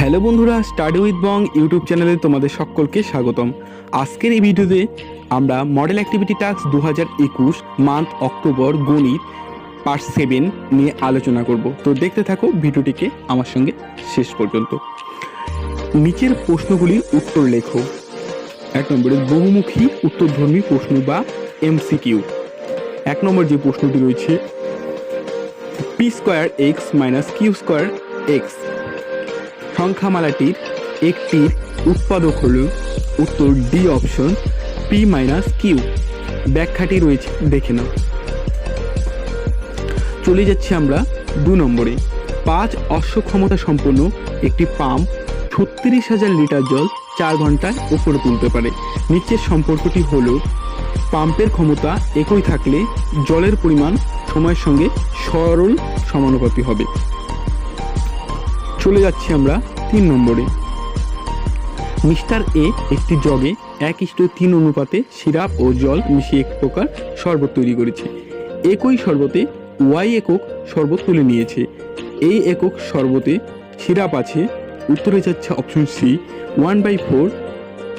Hello বন্ধুরা, study with Bong YouTube চ্যানেলে তোমাদের সকলকে স্বাগতম। আজকের এই ভিডিওতে আমরা model activity task 2021 month October গণিত পার্ট 7 নিয়ে আলোচনা করব। তো দেখতে থাকো ভিডিওটিকে আমার সঙ্গে শেষ পর্যন্ত। নিচের প্রশ্নগুলির উত্তর লেখো। 1 নম্বরে বহুমুখী উত্তরধর্মী প্রশ্ন বা এমসিকিউ। 1 নম্বর যে প্রশ্নটি রয়েছে P square X minus Q square X সংখ্যামালাটির একটির উৎপাদক হল উত্তর D option P minus Q. ব্যাখ্যাটি রয়েছে দেখে নাও। চলে যাচ্ছি আমরা 2 নম্বরে। 5 অশ্ব ক্ষমতা সম্পন্ন একটি পাম্প 36,000 লিটার জল 4 ঘন্টায় উপরে তুলতে পারে। নিচের সম্পর্কটি হল পাম্পের ক্ষমতা একই থাকলে জলের পরিমাণ সময়ের সঙ্গে সরল সমানুপাতি হবে। চলে যাচ্ছি আমরা 3 নম্বরে। মিস্টার এ একটি জগে 1:3 অনুপাতে সিরাপ ও জল মিশিয়ে এক প্রকার শরবত তৈরি করেছে। একই শরবতে ওয়াই একক শরবত তুলে নিয়েছে। এই একক শরবতে সিরাপ আছে। উত্তরে যাচ্ছে অপশন সি 1/4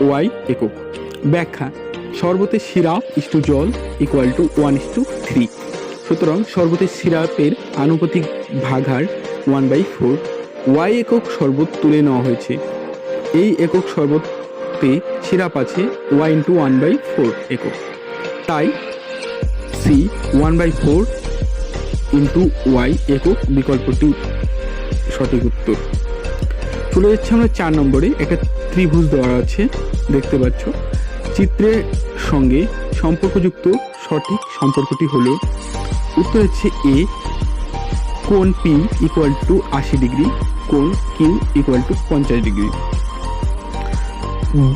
ওয়াই একক। ব্যাখ্যা: শরবতের সিরাপ ইস্টু জল ইকুয়াল টু 1:3। সুতরাং শরবতের সিরাপের আনুপাতিক ভাগার 1/4 ওয়াই একক শরবত তুলে নেওয়া হয়েছে। এই একক শরবতে সিরাপ আছে ওয়াই ইন্টু 1/4 একক। তাই সি 1/4 ইন্টু ওয়াই একক বিকল্পটি সঠিক উত্তর। চলে যাচ্ছে আমরা 4 নম্বরে। একটা ত্রিভুজ দেওয়া আছে, দেখতে পাচ্ছ। চিত্রের সঙ্গে সম্পর্কযুক্ত সঠিক সম্পর্কটি হলো উত্তর হচ্ছে এ কোণ পি ইকুয়াল টু 80 ডিগ্রি, কোণ কিউ ইকুয়াল টু 50 ডিগ্রি।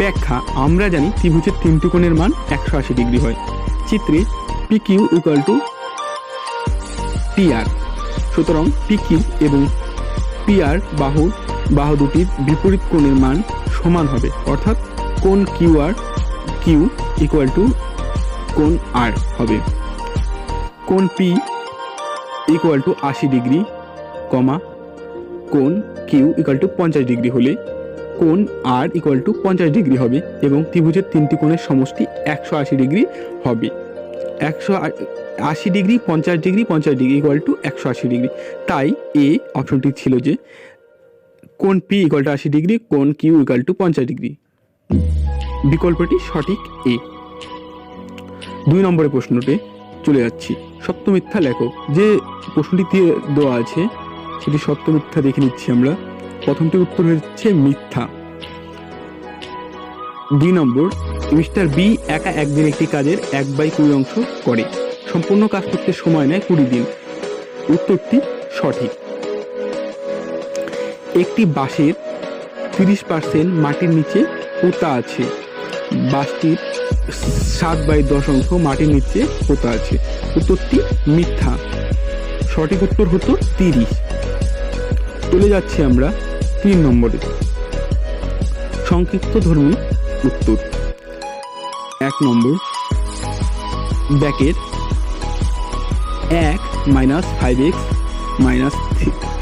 ব্যাখ্যা: আমরা জানি ত্রিভুজের 3টি কোণের মান 180 ডিগ্রি হয়। চিত্রে P Q equal to P R. সুতরাং পি কিউ এবং পি আর বাহু দুটির বিপরীত কোণের মান সমান হবে, অর্থাৎ কোণ Q R Q equal to কোণ আর হবে। কোণ P equal to 80 degree comma কোণ কিউ ইকুয়াল টু 50 ডিগ্রি হলে কোণ আর ইকুয়াল টু 50 ডিগ্রি হবে এবং ত্রিভুজের 3টি কোণের সমষ্টি 180 ডিগ্রি হবে। 180 degree 50 degree 50 degree equal to 180 degree. তাই এ অপশনটি ছিল যে কোণ পি ইকুয়াল টু 80 ডিগ্রি, কোণ কিউ ইকুয়াল টু 50 ডিগ্রি। বিকল্পটি সঠিক এ। 2 নম্বরের প্রশ্নতে চলে যাচ্ছি। সত্য মিথ্যা লেখো। যে প্রশ্নটি দেওয়া আছে সেটি সত্য মিথ্যা দেখে নিচ্ছি আমরা। প্রথমটির উত্তর হচ্ছে মিথ্যা। 2 নম্বর, মিস্টার বি একা একদিন একটি কাজের 1/20 অংশ করে। সম্পূর্ণ কাজ করতে সময় নেয় 20 দিন। উত্তরটি সঠিক। একটি বাঁশের 30% মাটির নিচে পোতা আছে। বাঁশটির 7/10 অংশ মাটির নিচে পোতা আছে। উত্তরটি মিথ্যা। সঠিক উত্তর হতো 30। চলে যাচ্ছি আমরা 3 নম্বরে। সংক্ষিপ্ত ধর্মী উত্তর। 1 নম্বর, bracket 1 minus 5x minus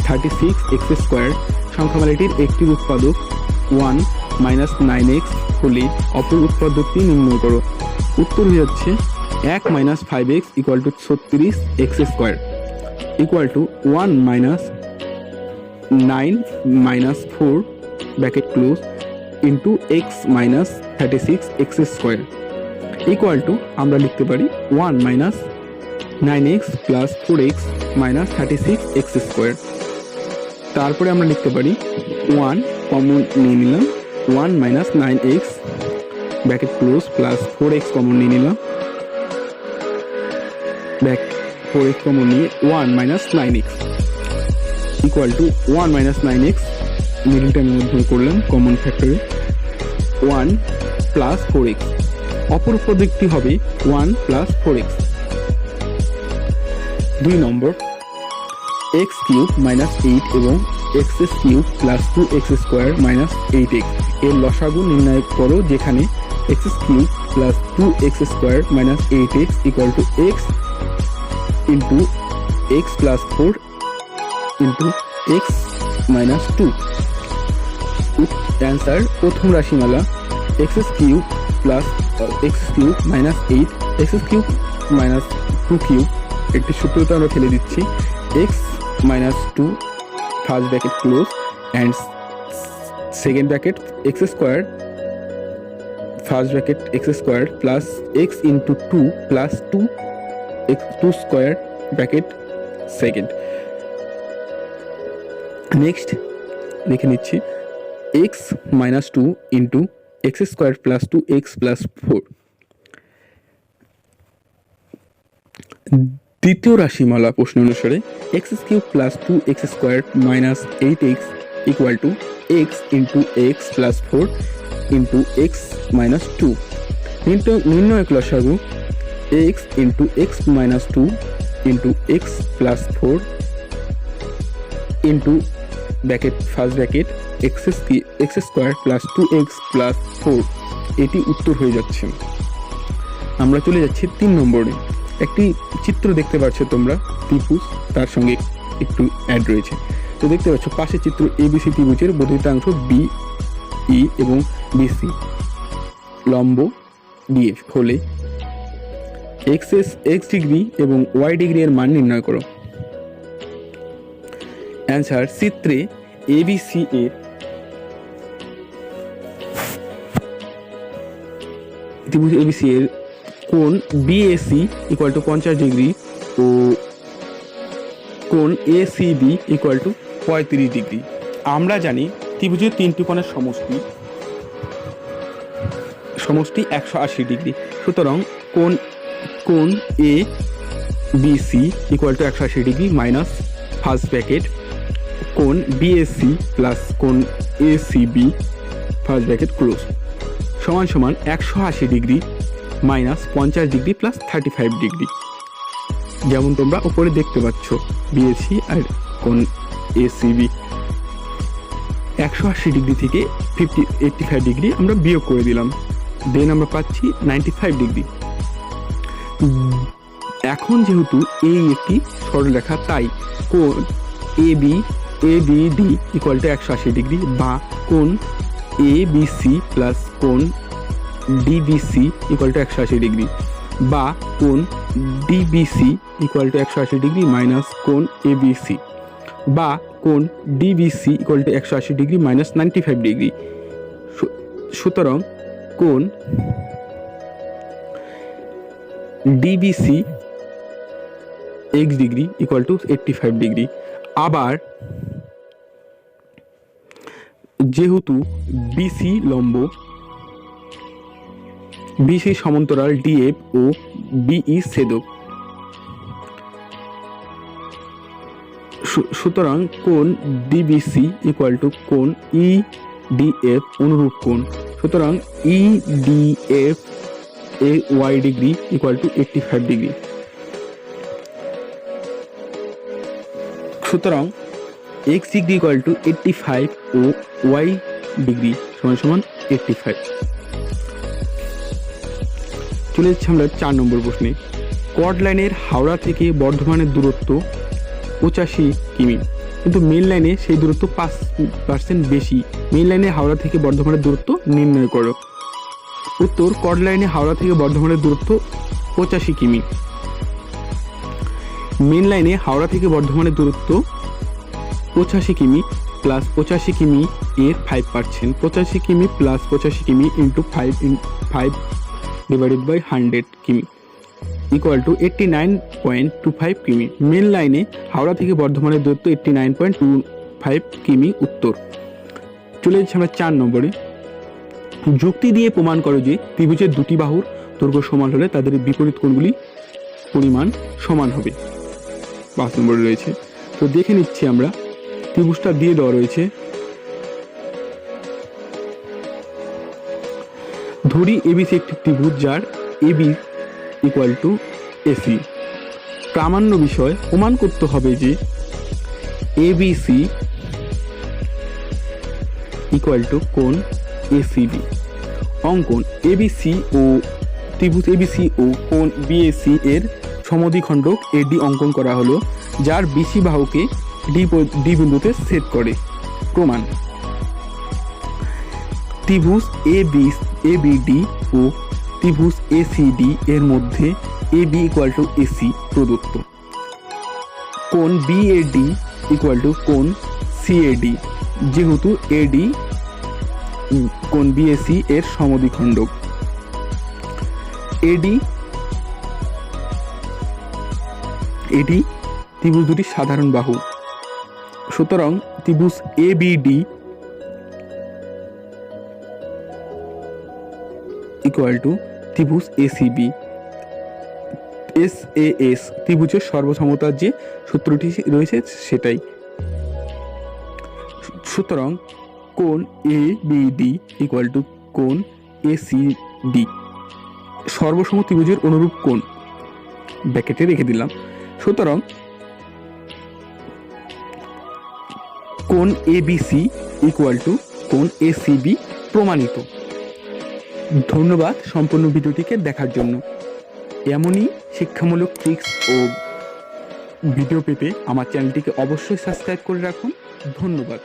36x square সংখ্যামালাটির একটির উৎপাদক 1 মাইনাস 9x হলে অপর উৎপাদকটি নির্ণয় করো। উত্তর হয়ে যাচ্ছে 1 minus 5x equal to 36x square equal to 1 minus 9 minus 4 bracket close into x minus 36x square equal to আমরা লিখতে পারি 1 minus 9x plus 4x minus 36x square. তারপরে আমরা লিখতে পারি 1 কমন নিয়ে নিলাম, 1 minus 9x bracket close plus 4x common নিয়ে নিলাম, 4x কমন নিয়ে 1 minus 9x equal to 1 minus 9x middle টার্মের মধ্যে করলাম কমন ফ্যাক্টরে 1 প্লাস 4x। অপর উৎপাদকটি হবে 1 প্লাস 4x। 2 নম্বর, x কিউব মাইনাস 8 এবং x cube plus 2x square minus 8x এর লসাগু নির্ণয় করো, যেখানে x cube plus 2x square minus 8x equal to x into x plus 4 into x minus 2। Answer প্রথম রাশিমালা x cube plus x cube minus 8 x cube minus 2 cube একটি সূত্রতে আমরা ফেলে দিচ্ছি x minus 2 first bracket close and second bracket x square first bracket x square plus x into 2 plus 2 x 2 square bracket second. Next লিখে নিচ্ছি x minus 2 into x square plus 2x plus 4। দ্বিতীয় রাশিমালা প্রশ্ন অনুসারে x cube plus 2x square minus 8x equal to x into x plus 4 into x minus 2। নির্ণয়ক লসাগু x into x minus 2 into x plus 4 into bracket first bracket x square plus 2x plus 4। এটি উত্তর হয়ে যাচ্ছে। আমরা চলে যাচ্ছি 3 নম্বরে। একটি চিত্র দেখতে পাচ্ছ তোমরা, ত্রিভুজ, তার সঙ্গে একটু অ্যাড রয়েছে। তো দেখতে পাচ্ছ পাশে চিত্র এবিসি ত্রিভুজের বর্ধিতাংশ বি ই এবং বিসি লম্ব ডিএফ হলে এক্স ডিগ্রি এবং ওয়াই ডিগ্রি এর মান নির্ণয় করো। অ্যান্সার চিত্রে এবিসি এর ত্রিভুজ এবিসি এর কোণ বিএসি ইকুয়াল টু 50 ডিগ্রি ও কোণ এসিবি ইকুয়াল টু 35 ডিগ্রি। আমরা জানি ত্রিভুজের তিনটি কোণের সমষ্টি 180 ডিগ্রি। সুতরাং কোণ A BC equal to 180 degree minus first bracket কোণ বিএসি প্লাস কোণ এসিবি ফার্স্ট ব্র্যাকেট ক্লোজ সমান সমান 180 degree minus 50 degree plus 35 degree. যেমন তোমরা উপরে দেখতে পাচ্ছ বিএসি আর কোণ এসিবি 180 ডিগ্রি থেকে 85 ডিগ্রি আমরা বিয়োগ করে দিলাম, দেন আমরা পাচ্ছি 95 ডিগ্রি। এখন যেহেতু এই একটি সরলরেখা, তাই কোণ এবিডি ইকুয়াল টু 180 ডিগ্রি বা কোণ এবিসি প্লাস কোণ ডিবিসি ইকুয়াল টু 180 ডিগ্রি বা কোণ DBC equal to 180 degree minus কোণ এবিসি বা কোণ DBC equal to 180 degree minus 95 degree. সুতরাং কোণ DBC x degree equal to 85 degree. আবার যেহেতু বিসি লম্ব, বিসি সমান্তরাল ডিএফ ও বিই ছেদক, সুতরাং কোণ ডিবিসি ইকুয়াল টু কোণ ইডিএফ অনুরূপ কোণ। সুতরাং ইডিএফ এ y degree equal to 85 degree. সুতরাং এক্স ডিগ্রি ইকুয়াল টু 85 ও ওয়াই ডিগ্রি সমান সমান 85। চলে যাচ্ছি আমরা 4 নম্বর প্রশ্নে। কর্ড লাইনের হাওড়া থেকে বর্ধমানের দূরত্ব 85 কিমি, কিন্তু মেন লাইনে সেই দূরত্ব 5% বেশি। মেন লাইনে হাওড়া থেকে বর্ধমানের দূরত্ব নির্ণয় করো। উত্তর, কর্ড লাইনে হাওড়া থেকে বর্ধমানের দূরত্ব 85 কিমি। মেন লাইনে হাওড়া থেকে বর্ধমানের দূরত্ব 85 কিমি প্লাস 85 কিমি এর 5%, 85 কিমি প্লাস 85 কিমি ইন্টু 5 ডিভাইডেড বাই 100 কিমি ইকুয়াল টু 89.25 কিমি। মেন লাইনে হাওড়া থেকে বর্ধমানের দূরত্ব 89.25 কিমি উত্তর। চলে যাচ্ছে আমরা 4 নম্বরে। যুক্তি দিয়ে প্রমাণ করো যে ত্রিভুজের দুটি বাহুর দৈর্ঘ্য সমান হলে তাদের বিপরীত কোণগুলি পরিমাণ সমান হবে। 5 নম্বরে রয়েছে। তো দেখে নিচ্ছি আমরা, ত্রিভুজটা দিয়ে দেওয়া রয়েছে। ধরি এবিসি একটি ত্রিভুজ যার এবি ইকুয়াল টু এসি। প্রামাণ্য বিষয় প্রমাণ করতে হবে যে এবিসি ইকুয়াল টু কোণ এসিবি। অঙ্কন এবিসি ও ত্রিভুজ এবিসি ও কোণ বিএসি এর সমদ্বিখণ্ডক এডি অঙ্কন করা হলো, যার বিসি বাহুকে ডি বিন্দুতে ছেদ করে। প্রমাণ। ত্রিভুজ এবিডি ও ত্রিভুজ এসিডি এর মধ্যে এবি ইকুয়াল টু এসি প্রদত্ত। কোণ বিএডি ইকুয়াল টু কোণ সিএডি, যেহেতু এডি কোণ বিএসি এর সমদ্বিখণ্ডক। এডি ত্রিভুজ দুটির সাধারণ বাহু, সুতরাং ত্রিভুজ এবিডি ইকুয়াল টু ত্রিভুজ এসিবি। এসএএস ত্রিভুজের সর্বসমতার যে সূত্রটি রয়েছে সেটাই। সুতরাং কোণ এবিডি ইকুয়াল টু কোণ এসিডি সর্বসম ত্রিভুজের অনুরূপ কোণ, ব্র্যাকেটে রেখে দিলাম। সুতরাং কোণ এবিসি ইকুয়াল টু কোণ এসিবি প্রমাণিত। ধন্যবাদ সম্পূর্ণ ভিডিওটিকে দেখার জন্য। এমনই শিক্ষামূলক ট্রিক্স ও ভিডিও পেতে আমার চ্যানেলটিকে অবশ্যই সাবস্ক্রাইব করে রাখুন। ধন্যবাদ।